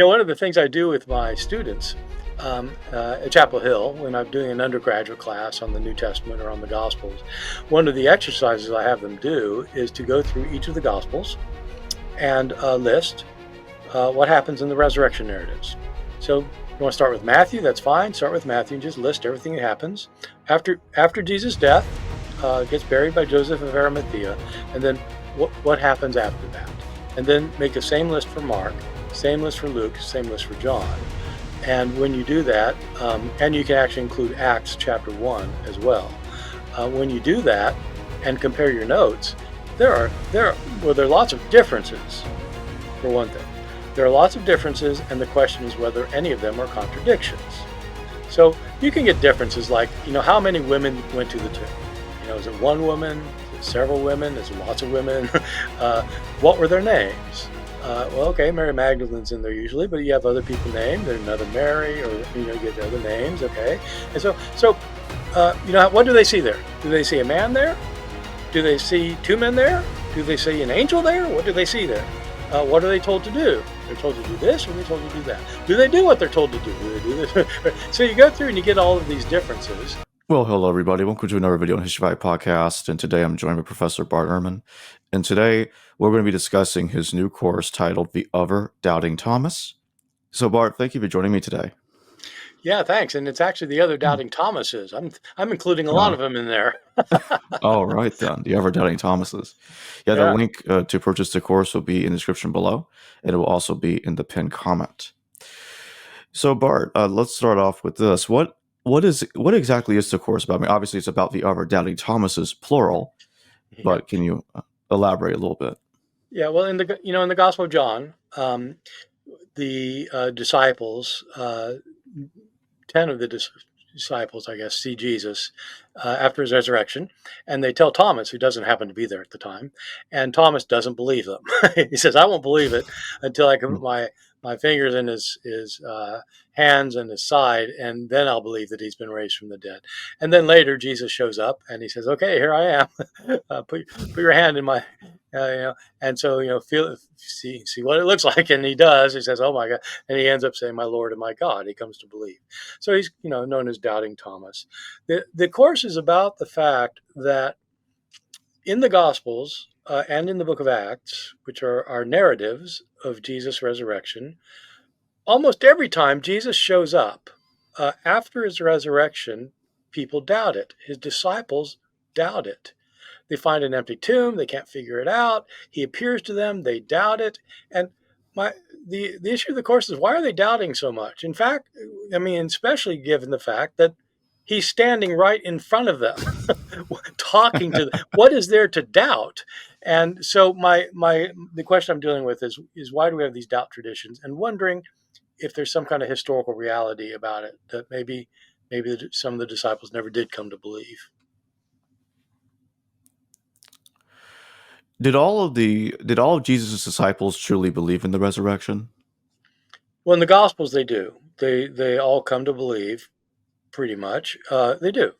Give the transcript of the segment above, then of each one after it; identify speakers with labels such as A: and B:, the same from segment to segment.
A: One of the things I do with my students at Chapel Hill when I'm doing an undergraduate class on the New Testament or on the Gospels, one of the exercises I have them do is to go through each of the Gospels and list what happens in the resurrection narratives. So you want to start with Matthew? That's fine. Start with Matthew and just list everything that happens after Jesus' death. Gets buried by Joseph of Arimathea, and then what happens after that, and then make the same list for Mark, same list for Luke, same list for John. And when you do that, and you can actually include Acts chapter 1 as well. When you do that and compare your notes, there are lots of differences. For one thing, there are lots of differences, and the question is whether any of them are contradictions. So you can get differences like, how many women went to the tomb? Is it one woman? Is it several women? Is it lots of women? What were their names? Okay, Mary Magdalene's in there usually, but you have other people named. There's another Mary, or you get other names. Okay, and so what do they see there? Do they see a man there? Do they see two men there? Do they see an angel there? What do they see there? What are they told to do? They're told to do this, or they're told to do that. Do they do what they're told to do? Do they do this? So you go through and you get all of these differences.
B: Well, hello everybody. Welcome to another video on History Fight Podcast, and today I'm joined by Professor Bart Ehrman. And today we're going to be discussing his new course titled The Other Doubting Thomas. So Bart, thank you for joining me today.
A: Yeah, thanks. And it's actually the other doubting Thomases. I'm including a lot of them in there.
B: All right then, the Other Doubting Thomases. Yeah, the link to purchase the course will be in the description below, and it will also be in the pinned comment. So Bart, let's start off with this. What exactly is the course about? I mean, obviously it's about the Other Doubting Thomases, plural, but can you elaborate a little bit?
A: Yeah, well, in the Gospel of John, the disciples, 10 of the disciples, I guess, see Jesus after his resurrection, and they tell Thomas, who doesn't happen to be there at the time, and Thomas doesn't believe them. He says, "I won't believe it until I can put my fingers in his hands and his side, and then I'll believe that he's been raised from the dead." And then later, Jesus shows up, and he says, "Okay, here I am. Put your hand in my." And so feel see what it looks like, and he does. He says, "Oh my God!" And he ends up saying, "My Lord and my God." He comes to believe. So he's known as Doubting Thomas. The course is about the fact that in the Gospels and in the Book of Acts, which are narratives of Jesus' resurrection, almost every time Jesus shows up after his resurrection, people doubt it. His disciples doubt it. They find an empty tomb. They can't figure it out. He appears to them. They doubt it. And the issue of the course is, why are they doubting so much? In fact, especially given the fact that he's standing right in front of them, talking to them. What is there to doubt? And so the question I'm dealing with is why do we have these doubt traditions? And wondering if there's some kind of historical reality about it that maybe some of the disciples never did come to believe.
B: Did all of Jesus' disciples truly believe in the resurrection?
A: Well, in the Gospels, they do. They all come to believe, pretty much. They do.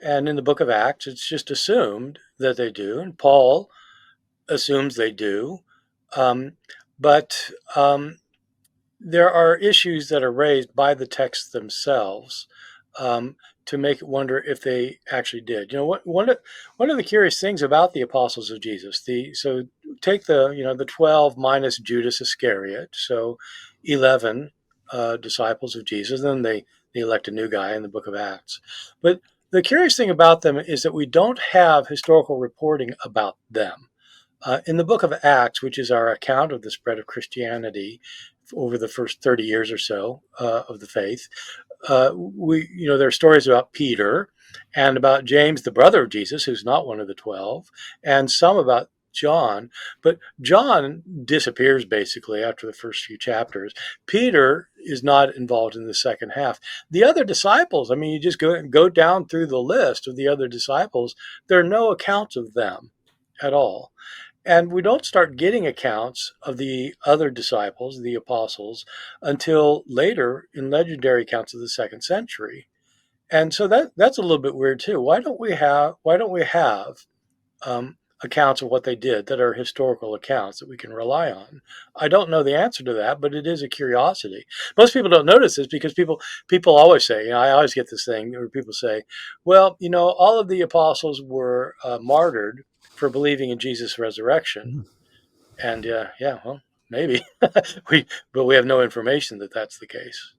A: And in the Book of Acts, it's just assumed that they do. And Paul assumes they do. But there are issues that are raised by the texts themselves to make it wonder if they actually did. One of the curious things about the apostles of Jesus, so take the 12 minus Judas Iscariot, so 11 disciples of Jesus, and then they elect a new guy in the Book of Acts. But the curious thing about them is that we don't have historical reporting about them. In the Book of Acts, which is our account of the spread of Christianity over the first 30 years or so of the faith, there are stories about Peter and about James, the brother of Jesus, who's not one of the 12, and some about John. But John disappears basically after the first few chapters. Peter is not involved in the second half. The other disciples, you just go down through the list of the other disciples, there are no accounts of them at all. And we don't start getting accounts of the other disciples, the apostles, until later in legendary accounts of the second century. And so that's a little bit weird too. Why don't we have accounts of what they did that are historical accounts that we can rely on? I don't know the answer to that, but it is a curiosity. Most people don't notice this because people always say, I always get this thing where people say, well, all of the apostles were martyred for believing in Jesus' resurrection.
B: Mhm.
A: And yeah, well, maybe but we have no information that that's the case.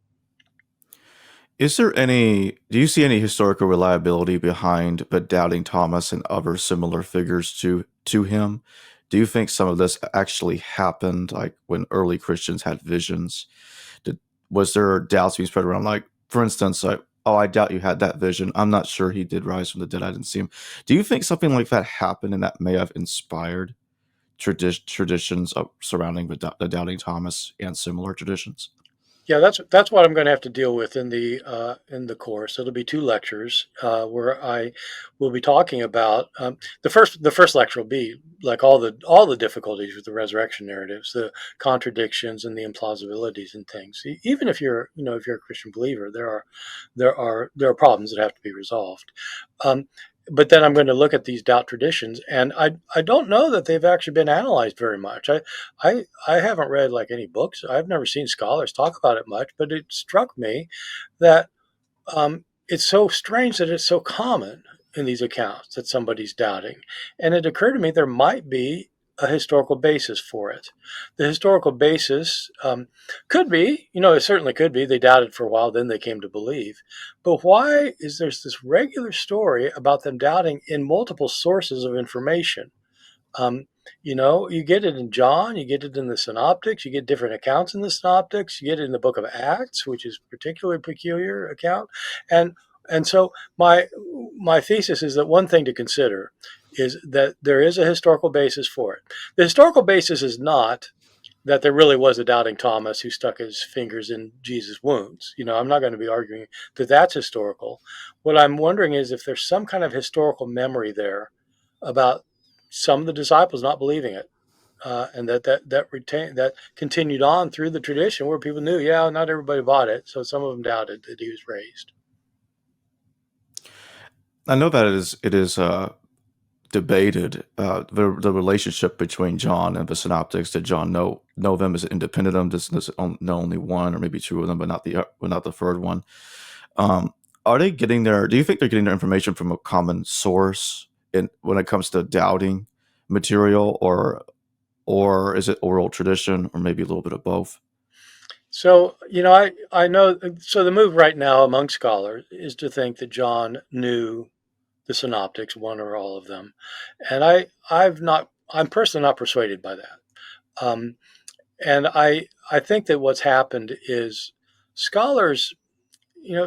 B: Do you see any historical reliability behind but doubting Thomas and other similar figures to him? Do you think some of this actually happened, like when early Christians had visions? Did Was there doubts being spread around? Like, for instance, like, oh, I doubt you had that vision. I'm not sure he did rise from the dead. I didn't see him. Do you think something like that happened and that may have inspired traditions surrounding the doubting Thomas and similar traditions?
A: Yeah, that's what I'm going to have to deal with in the course. It'll be two lectures where I will be talking about the first lecture will be like all the difficulties with the resurrection narratives, the contradictions and the implausibilities and things. Even if you're a Christian believer, there are problems that have to be resolved. Um, but then I'm going to look at these doubt traditions, and I don't know that they've actually been analyzed very much. I haven't read like any books. I've never seen scholars talk about it much, but it struck me that it's so strange that it's so common in these accounts that somebody's doubting. And it occurred to me there might be a historical basis for it. The historical basis could be, it certainly could be, they doubted for a while, then they came to believe. But why is there's this regular story about them doubting in multiple sources of information? Um, you get it in John, you get it in the Synoptics, you get different accounts in the Synoptics, you get it in the Book of Acts, which is a particularly peculiar account, and and so my thesis is that one thing to consider is that there is a historical basis for it. The historical basis is not that there really was a doubting Thomas who stuck his fingers in Jesus' wounds. I'm not going to be arguing that that's historical. What I'm wondering is if there's some kind of historical memory there about some of the disciples not believing it, and that continued on through the tradition where people knew, yeah, not everybody bought it, so some of them doubted that he was raised.
B: I know that it is debated the relationship between John and the Synoptics. Did John know them as independent of them? Does know only one or maybe two of them, but not the third one? Um, are they getting their? Do you think they're getting their information from a common source in when it comes to doubting material, or is it oral tradition, or maybe a little bit of both?
A: So, I know. So the move right now among scholars is to think that John knew the synoptics, one or all of them, and I'm personally not persuaded by that. Um, and I think that what's happened is scholars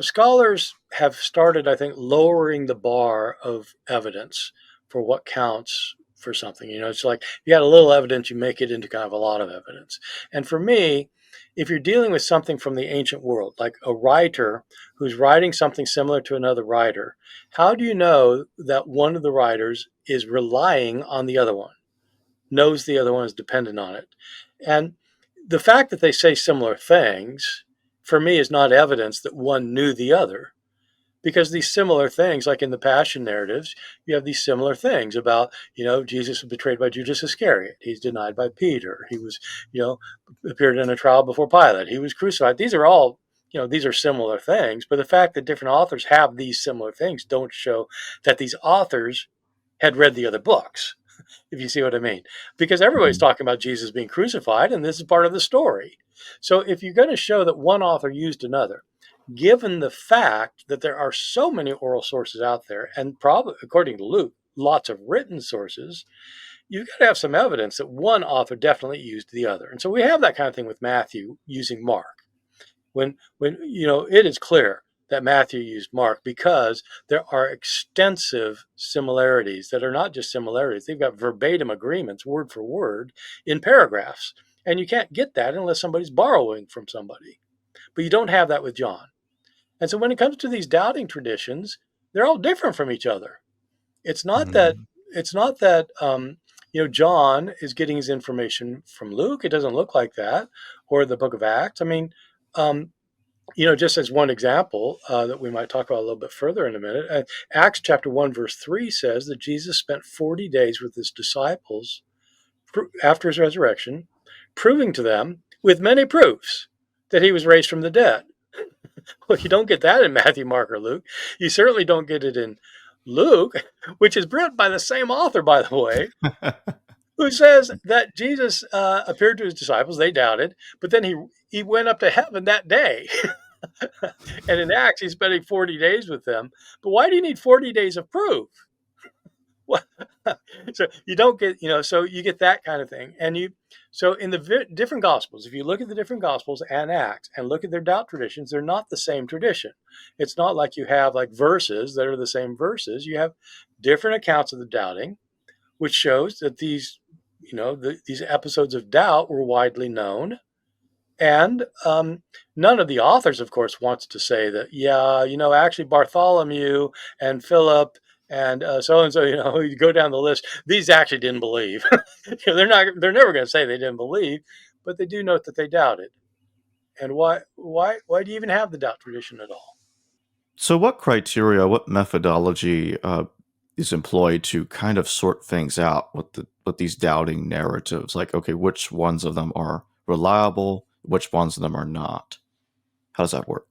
A: scholars have started, I think, lowering the bar of evidence for what counts for something. It's like you got a little evidence, you make it into kind of a lot of evidence. And for me, if you're dealing with something from the ancient world, like a writer who's writing something similar to another writer, how do you know that one of the writers is relying on the other one, knows the other one is dependent on it? And the fact that they say similar things, for me, is not evidence that one knew the other. Because these similar things, like in the Passion narratives, you have these similar things about, Jesus was betrayed by Judas Iscariot. He's denied by Peter. He was, you know, appeared in a trial before Pilate. He was crucified. These are all, these are similar things. But the fact that different authors have these similar things don't show that these authors had read the other books, if you see what I mean. Because everybody's
B: Mhm.
A: talking about Jesus being crucified, and this is part of the story. So if you're going to show that one author used another, given the fact that there are so many oral sources out there, and probably, according to Luke, lots of written sources, you've got to have some evidence that one author definitely used the other. And so we have that kind of thing with Matthew using Mark. When it is clear that Matthew used Mark because there are extensive similarities that are not just similarities. They've got verbatim agreements, word for word, in paragraphs. And you can't get that unless somebody's borrowing from somebody. But you don't have that with John. And so when it comes to these doubting traditions, they're all different from each other. It's not that
B: Mhm.
A: John is getting his information from Luke. It doesn't look like that, or the Book of Acts. I mean, um, Just as one example that we might talk about a little bit further in a minute, Acts chapter 1, verse 3 says that Jesus spent 40 days with his disciples after his resurrection, proving to them with many proofs that he was raised from the dead. Well, you don't get that in Matthew, Mark, or Luke. You certainly don't get it in Luke, which is written by the same author, by the way, who says that Jesus appeared to his disciples. They doubted, but then he went up to heaven that day. And in Acts, he's spending 40 days with them. But why do you need 40 days of proof? Well, so you don't get, so you get that kind of thing. So in the different gospels, if you look at the different gospels and Acts and look at their doubt traditions, they're not the same tradition. It's not like you have like verses that are the same verses. You have different accounts of the doubting, which shows that these episodes of doubt were widely known. And none of the authors, of course, wants to say that, yeah, actually Bartholomew and Philip and so, you go down the list, these actually didn't believe. They're never going to say they didn't believe, but they do note that they doubted. And why do you even have the doubt tradition at all?
B: So, what criteria, what methodology is employed to kind of sort things out with these doubting narratives? Like, okay, which ones of them are reliable, which ones of them are not? How does that work?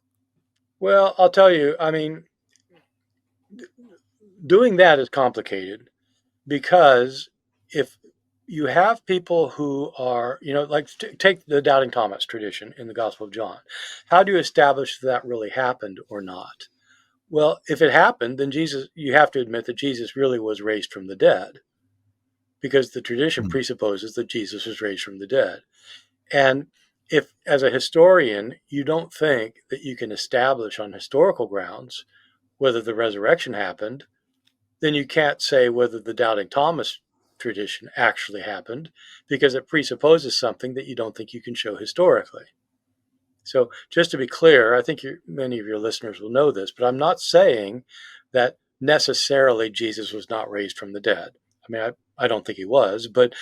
A: Well, I'll tell you, I mean, doing that is complicated because if you have people who are, like take the doubting Thomas tradition in the Gospel of John, how do you establish that really happened or not? Well, if it happened, then you have to admit that Jesus really was raised from the dead because the tradition
B: Hmm.
A: presupposes that Jesus was raised from the dead. And if, as a historian, you don't think that you can establish on historical grounds whether the resurrection happened, then you can't say whether the doubting Thomas tradition actually happened because it presupposes something that you don't think you can show historically. So, just to be clear, I think many of your listeners will know this, but I'm not saying that necessarily Jesus was not raised from the dead. I mean, I don't think he was, but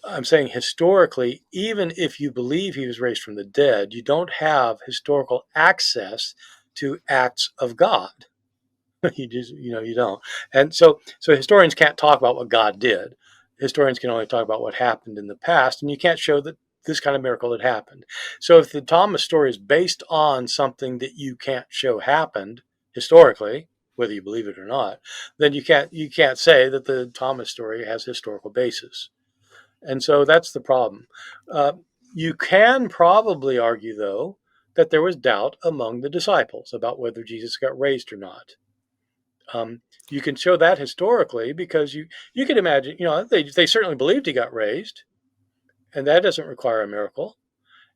A: I'm saying historically, even if you believe he was raised from the dead, you don't have historical access to acts of God. You don't. And so historians can't talk about what God did. Historians can only talk about what happened in the past, and you can't show that this kind of miracle had happened. So if the Thomas story is based on something that you can't show happened historically, whether you believe it or not, then you can't say that the Thomas story has historical basis. And so that's the problem. Uh, you can probably argue, though, that there was doubt among the disciples about whether Jesus got raised or not. You can show that historically because you can imagine, they certainly believed he got raised, and that doesn't require a miracle.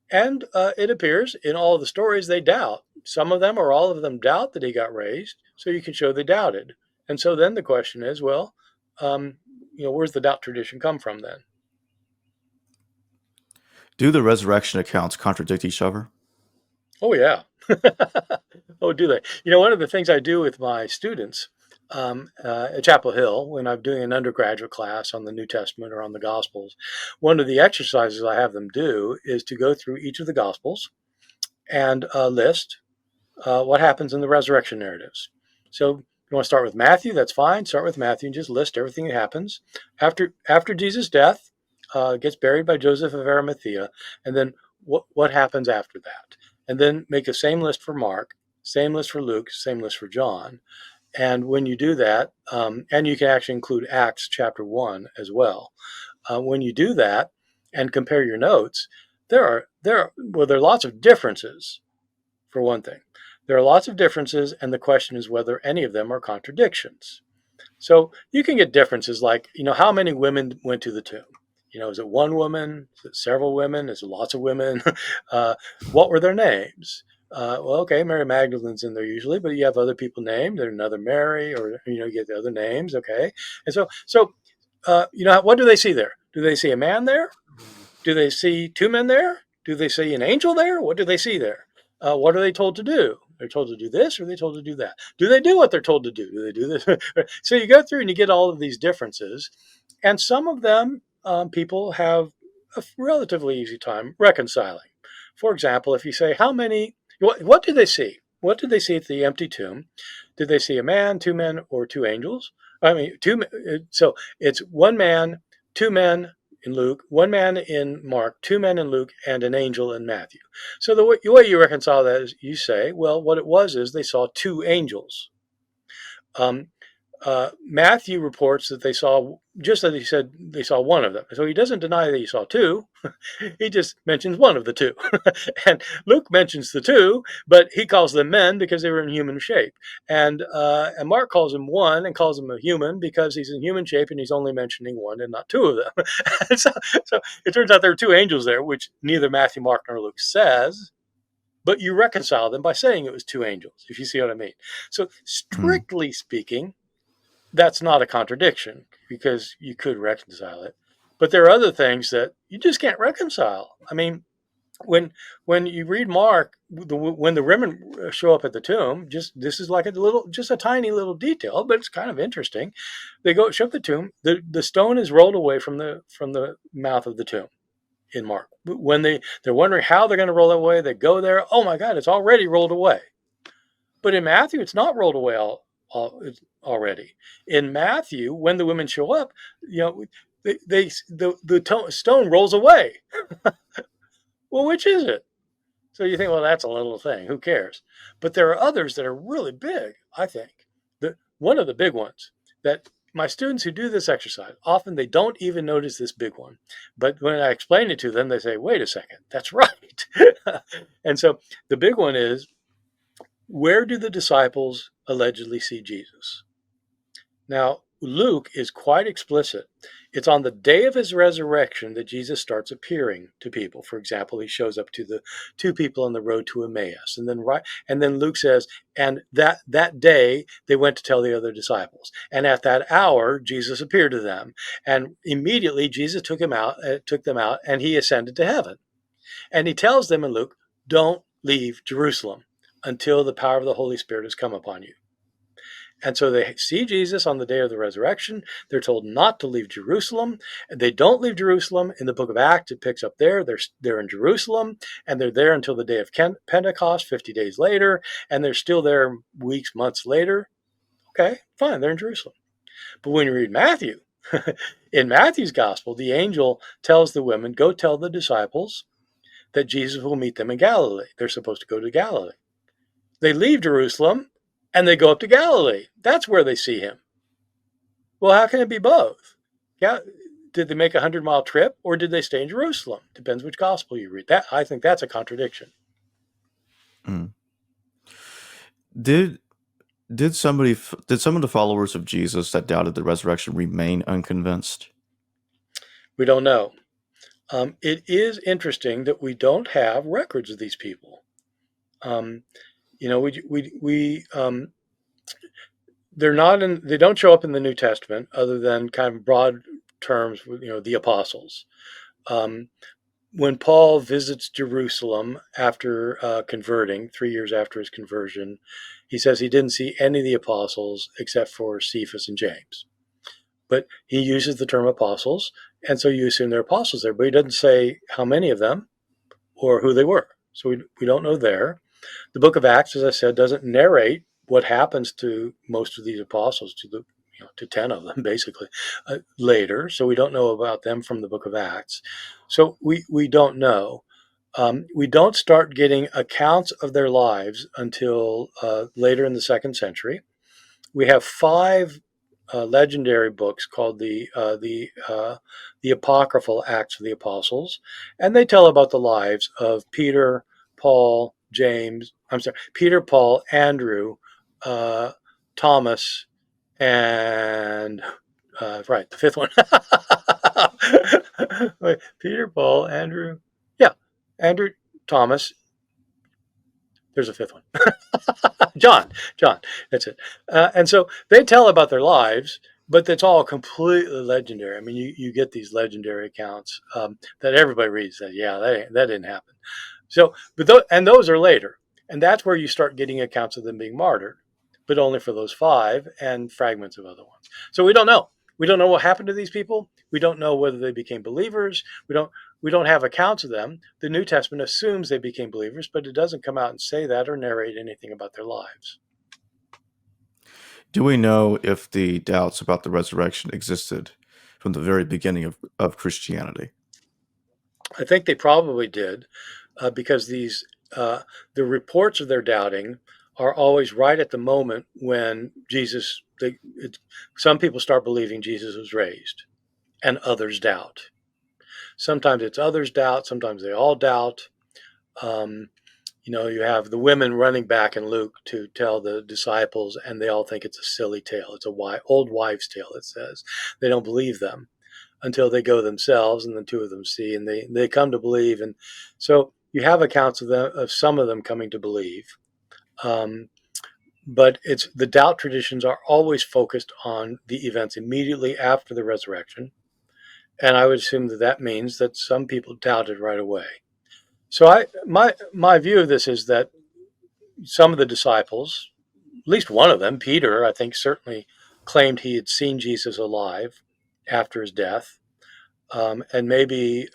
A: And it appears in all of the stories they doubt. Some of them or all of them doubt that he got raised, so you can show they doubted. And so then the question is, well, um, where's the doubt tradition come from then?
B: Do the resurrection accounts contradict each other?
A: Oh yeah. Oh, do they? One of the things I do with my students at Chapel Hill when I'm doing an undergraduate class on the New Testament or on the Gospels, one of the exercises I have them do is to go through each of the Gospels and list what happens in the resurrection narratives. So you want to start with Matthew? That's fine. Start with Matthew and just list everything that happens after Jesus' death. Gets buried by Joseph of Arimathea, and then what happens after that, and then make the same list for Mark, same list for Luke, same list for John. And when you do that, and you can actually include Acts chapter 1 as well. When you do that and compare your notes, there are lots of differences for one thing. There are lots of differences, and the question is whether any of them are contradictions. So you can get differences like, how many women went to the tomb? Is it one woman? Is it several women? Is it lots of women? uh, what were their names? Well, okay, Mary Magdalene's in there usually, but you have other people named. There's another Mary, or you get the other names. Okay, and what do they see there? Do they see a man there? Do they see two men there? Do they see an angel there? What do they see there? What are they told to do? They're told to do this, or are they told to do that? Do they do what they're told to do? Do they do this? So you go through and you get all of these differences, and some of them people have a relatively easy time reconciling. For example, if you say, how many What did they see? What did they see at the empty tomb? Did they see a man, two men, or two angels? I mean, two. So it's one man, two men in Luke, one man in Mark, two men in Luke, and an angel in Matthew. So the way you reconcile that is you say, well, what it was is they saw two angels. Um, Matthew reports that they saw, just as he said, they saw one of them. So he doesn't deny that he saw two. He just mentions one of the two. And Luke mentions the two, but he calls them men because they were in human shape. And Mark calls him one and calls him a human because he's in human shape and he's only mentioning one and not two of them. So it turns out there are two angels there, which neither Matthew, Mark, nor Luke says. But you reconcile them by saying it was two angels, if you see what I mean. So,
B: Mm,
A: strictly speaking, that's not a contradiction because you could reconcile it. But there are other things that you just can't reconcile. I mean, when when you read Mark, when the women show up at the tomb, just this is like just a tiny little detail, but it's kind of interesting. They show up the tomb. The stone is rolled away from the mouth of the tomb in Mark. When they're wondering how they're going to roll it away, they go there. Oh my God, it's already rolled away. But in Matthew, it's not rolled away already. In Matthew, when the women show up, the stone rolls away. Well, which is it? So you think, well, that's a little thing. Who cares? But there are others that are really big. I think one of the big ones that my students who do this exercise often they don't even notice this big one, but when I explain it to them, they say, "Wait a second, that's right." And so the big one is, where do the disciples allegedly see Jesus? Now, Luke is quite explicit. It's on the day of his resurrection that Jesus starts appearing to people. For example, he shows up to the two people on the road to Emmaus. And then Luke says, and that day they went to tell the other disciples. And at that hour, Jesus appeared to them. And immediately Jesus took them out, and he ascended to heaven. And he tells them in Luke, don't leave Jerusalem until the power of the Holy Spirit has come upon you. And so they see Jesus on the day of the resurrection. They're told not to leave Jerusalem. They don't leave Jerusalem. In the book of Acts, it picks up there. They're in Jerusalem, and they're there until the day of Pentecost, 50 days later, and they're still there weeks, months later. Okay, fine, they're in Jerusalem. But when you read Matthew, in Matthew's gospel, the angel tells the women, go tell the disciples that Jesus will meet them in Galilee. They're supposed to go to Galilee. They leave Jerusalem and they go up to Galilee. That's where they see him. Well, how can it be both? Yeah, did they make a 100-mile trip or did they stay in Jerusalem? Depends which gospel you read. That I think that's a contradiction.
B: mm. Did did somebody did some of the followers of Jesus that doubted the resurrection remain unconvinced?
A: We don't know. It is interesting that we don't have records of these people. Um, they're not in. They don't show up in the New Testament, other than kind of broad terms. The apostles. Um, when Paul visits Jerusalem after converting, 3 years after his conversion, he says he didn't see any of the apostles except for Cephas and James. But he uses the term apostles, and so you assume they're apostles there. But he doesn't say how many of them or who they were. So we don't know there. The book of Acts, as I said, doesn't narrate what happens to most of these apostles, to 10 of them basically later. So we don't know about them from the book of Acts. So we don't know. We don't start getting accounts of their lives until later in the 2nd century. We have 5 legendary books called the Apocryphal Acts of the Apostles, and they tell about the lives of Peter, Paul, James. I'm sorry, Peter, Paul, Andrew, Thomas, and right, the 5th one. Wait, Peter, Paul, Andrew. Yeah, Andrew, Thomas. There's a 5th one. John, that's it. And so they tell about their lives, but that's all completely legendary. I mean, you get these legendary accounts that everybody reads that, yeah, that didn't happen. So, and those are later. And that's where you start getting accounts of them being martyred, but only for those 5 and fragments of other ones. So we don't know. we don't know what happened to these people. We don't know whether they became believers. We don't have accounts of them. The New Testament assumes they became believers, but it doesn't come out and say that or narrate anything about their lives.
B: Do we know if the doubts about the resurrection existed from the very beginning of Christianity?
A: I think they probably did, because the reports of their doubting are always right at the moment when some people start believing Jesus was raised, and others doubt. Sometimes it's others doubt. Sometimes they all doubt. Um, you have the women running back in Luke to tell the disciples, and they all think it's a silly tale. It's old wives' tale, it says. They don't believe them until they go themselves, and the two of them see, and they come to believe. And so you have accounts of some of them coming to believe. Um, but it's the doubt traditions are always focused on the events immediately after the resurrection. And I would assume that means that some people doubted right away. So my view of this is that some of the disciples, at least one of them, Peter, I think certainly claimed he had seen Jesus alive after his death. And maybe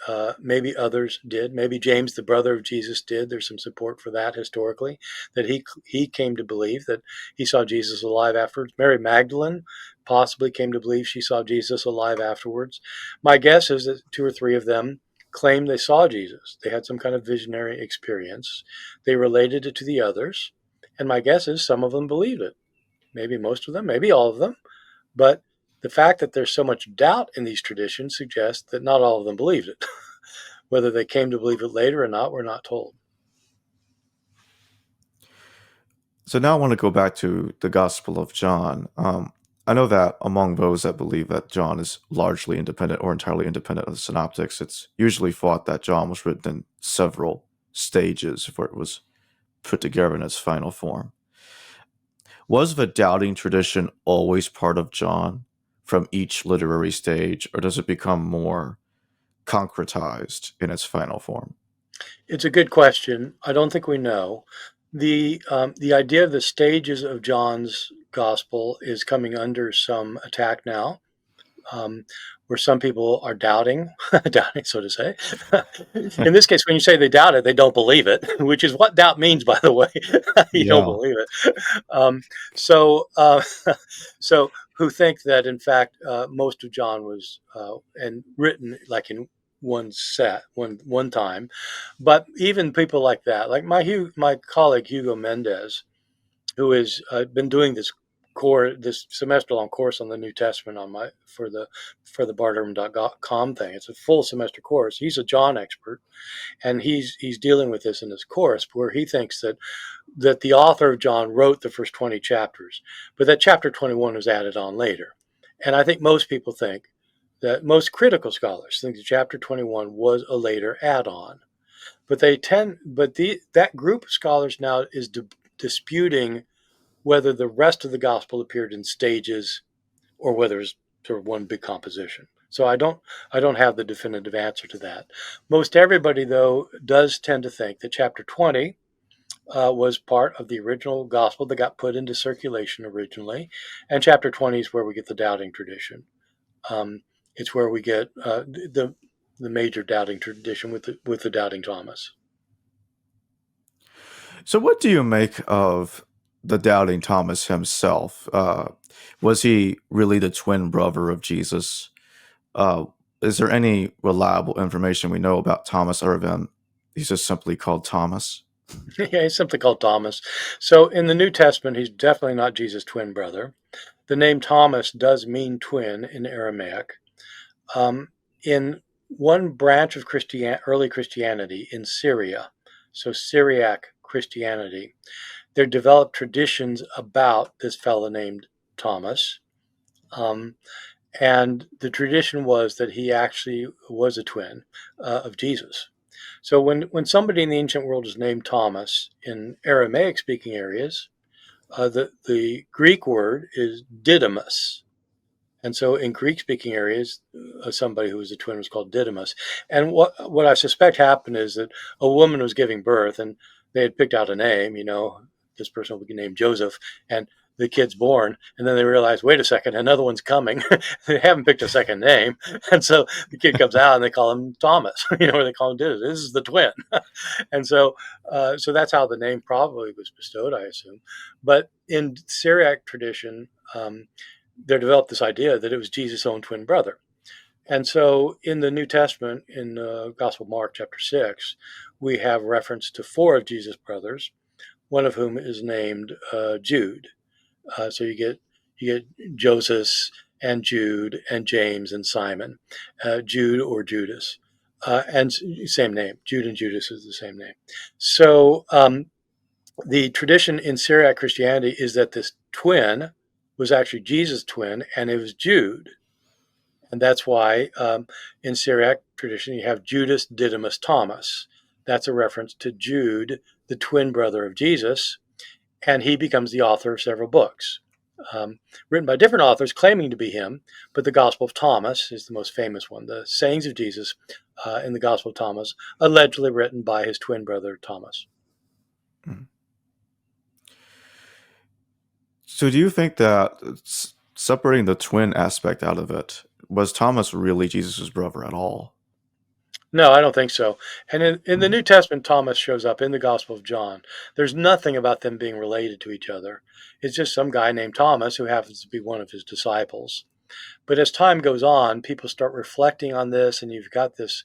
A: others did. Maybe James, the brother of Jesus, did. There's some support for that historically, that he came to believe that he saw Jesus alive afterwards. Mary Magdalene possibly came to believe she saw Jesus alive afterwards. My guess is that two or three of them claimed they saw Jesus. They had some kind of visionary experience. They related it to the others, and my guess is some of them believed it. Maybe most of them, maybe all of them, but the fact that there's so much doubt in these traditions suggests that not all of them believed it. Whether they came to believe it later or not, we're not told.
B: So now I want to go back to the Gospel of John. I know that among those that believe that John is largely independent or entirely independent of the synoptics, it's usually thought that John was written in several stages before it was put together in its final form. Was the doubting tradition always part of John from each literary stage, or does it become more concretized in its final form?
A: It's a good question. I don't think we know. The idea of the stages of John's gospel is coming under some attack now, um, where some people are doubting, doubting, so to say. In this case, when you say they doubt it, they don't believe it, which is what doubt means, by the way. You don't
B: Yeah.
A: believe it. Um, so, so who think that in fact most of John was and written like in one time, but even people like that, like my colleague Hugo Mendez, who has been doing this semester long course on the New Testament on my for the Bart.com thing. It's a full semester course. He's a John expert, and he's dealing with this in his course, where he thinks that the author of John wrote the first 20 chapters, but that chapter 21 was added on later. And I think most people think that most critical scholars think that chapter 21 was a later add-on. But that group of scholars now is disputing whether the rest of the gospel appeared in stages or whether it's sort of one big composition. So I don't have the definitive answer to that. Most everybody though does tend to think that chapter 20 was part of the original gospel that got put into circulation originally, and chapter 20 is where we get the doubting tradition. Um, it's where we get the major doubting tradition with the doubting Thomas.
B: So, what do you make of the doubting Thomas himself? Was he really the twin brother of Jesus? Uh, is there any reliable information we know about Thomas other than he's just simply called Thomas?
A: Yeah, he's simply called Thomas. So in the New Testament, he's definitely not Jesus' twin brother. The name Thomas does mean twin in Aramaic. Um, in one branch of early Christianity in Syria, so Syriac Christianity, there developed traditions about this fellow named Thomas. Um, and the tradition was that he actually was a twin of Jesus. So when somebody in the ancient world is named Thomas in Aramaic speaking areas, the Greek word is Didymus. And so in Greek speaking areas, somebody who was a twin was called Didymus. And what I suspect happened is that a woman was giving birth and they had picked out a name, this person would be named Joseph. And the kid's born, and then they realize, wait a second, another one's coming. They haven't picked a second name, and so the kid comes out and they call him Thomas, or they call him this is the twin. And so that's how the name probably was bestowed, I assume. But in Syriac tradition, there developed this idea that it was Jesus' own twin brother. And so in the New Testament, in the Gospel of Mark, chapter 6, we have reference to 4 of Jesus' brothers, one of whom is named Jude. So you get Joseph and Jude and James and Simon, Jude or Judas, and same name. Jude and Judas is the same name. So the tradition in Syriac Christianity is that this twin was actually Jesus' twin, and it was Jude. And that's why in Syriac tradition you have Judas Didymus Thomas. That's a reference to Jude, the twin brother of Jesus, and he becomes the author of several books, written by different authors claiming to be him, but the Gospel of Thomas is the most famous one. The sayings of Jesus in the Gospel of Thomas, allegedly written by his twin brother Thomas.
B: So do you think that separating the twin aspect out of it, was Thomas really Jesus' brother at all?
A: No, I don't think so. And in the New Testament, Thomas shows up in the Gospel of John. There's nothing about them being related to each other. It's just some guy named Thomas who happens to be one of his disciples. But as time goes on, people start reflecting on this, and you've got this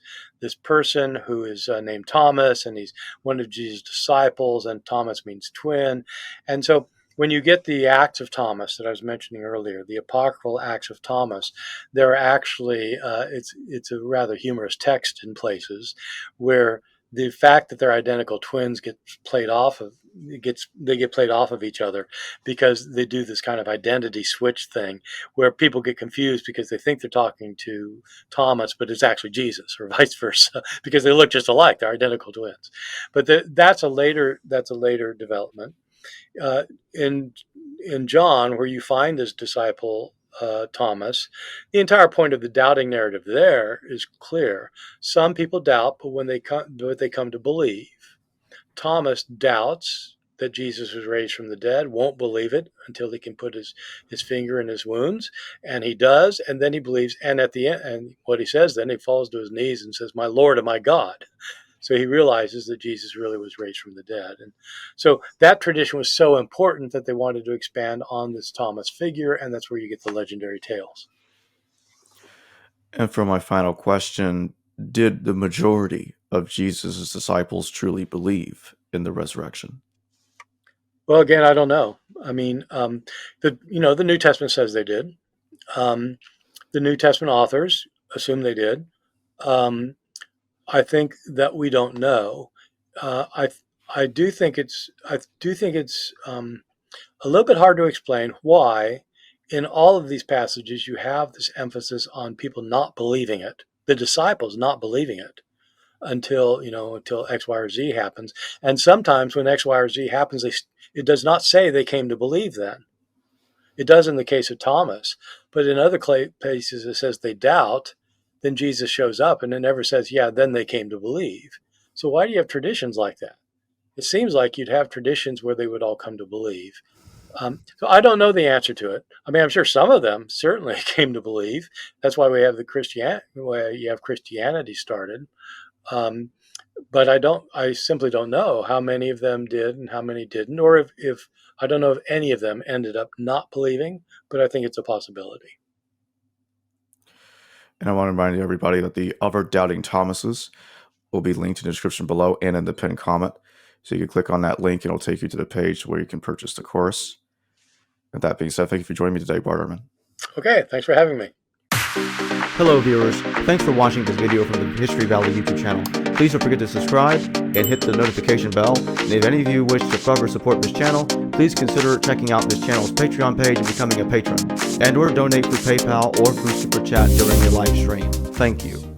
A: person who is named Thomas, and he's one of Jesus' disciples, and Thomas means twin. And so when you get the Acts of Thomas that I was mentioning earlier, the apocryphal Acts of Thomas, they're actually, it's a rather humorous text in places where the fact that they're identical twins they get played off of each other because they do this kind of identity switch thing where people get confused because they think they're talking to Thomas, but it's actually Jesus, or vice versa, because they look just alike. They're identical twins. But that's a later development. In John, where you find this disciple Thomas, the entire point of the doubting narrative there is clear. Some people doubt, but when they come to believe. Thomas doubts that Jesus was raised from the dead, won't believe it until he can put his finger in his wounds, and he does, and then he believes, and at the end, and what he says then, he falls to his knees and says, "My Lord and my God." So he realizes that Jesus really was raised from the dead. And so that tradition was so important that they wanted to expand on this Thomas figure, and that's where you get the legendary tales.
B: And for my final question, did the majority of Jesus' disciples truly believe in the resurrection?
A: Well, again, I don't know. I mean, the New Testament says they did. The New Testament authors assume they did. I think that we don't know. I do think it's a little bit hard to explain why in all of these passages you have this emphasis on people not believing it, the disciples not believing it until X, Y, or Z happens. And sometimes when X, Y, or Z happens, it does not say they came to believe then. It does in the case of Thomas, but in other places it says they doubt. Then Jesus shows up and it never says, yeah, then they came to believe. So why do you have traditions like that? It seems like you'd have traditions where they would all come to believe. So I don't know the answer to it. I mean, I'm sure some of them certainly came to believe. That's why we have Christianity started. But I simply don't know how many of them did and how many didn't, or if I don't know if any of them ended up not believing, but I think it's a possibility.
B: And I want to remind everybody that the other Doubting Thomases will be linked in the description below and in the pinned comment. So you can click on that link and it'll take you to the page where you can purchase the course. With that being said, thank you for joining me today, Bart Ehrman.
A: Okay, thanks for having me.
C: Hello viewers, thanks for watching this video from the History Valley YouTube channel. Please don't forget to subscribe and hit the notification bell. And if any of you wish to further support this channel, please consider checking out this channel's Patreon page and becoming a patron. And or donate through PayPal or through Super Chat during your live stream. Thank you.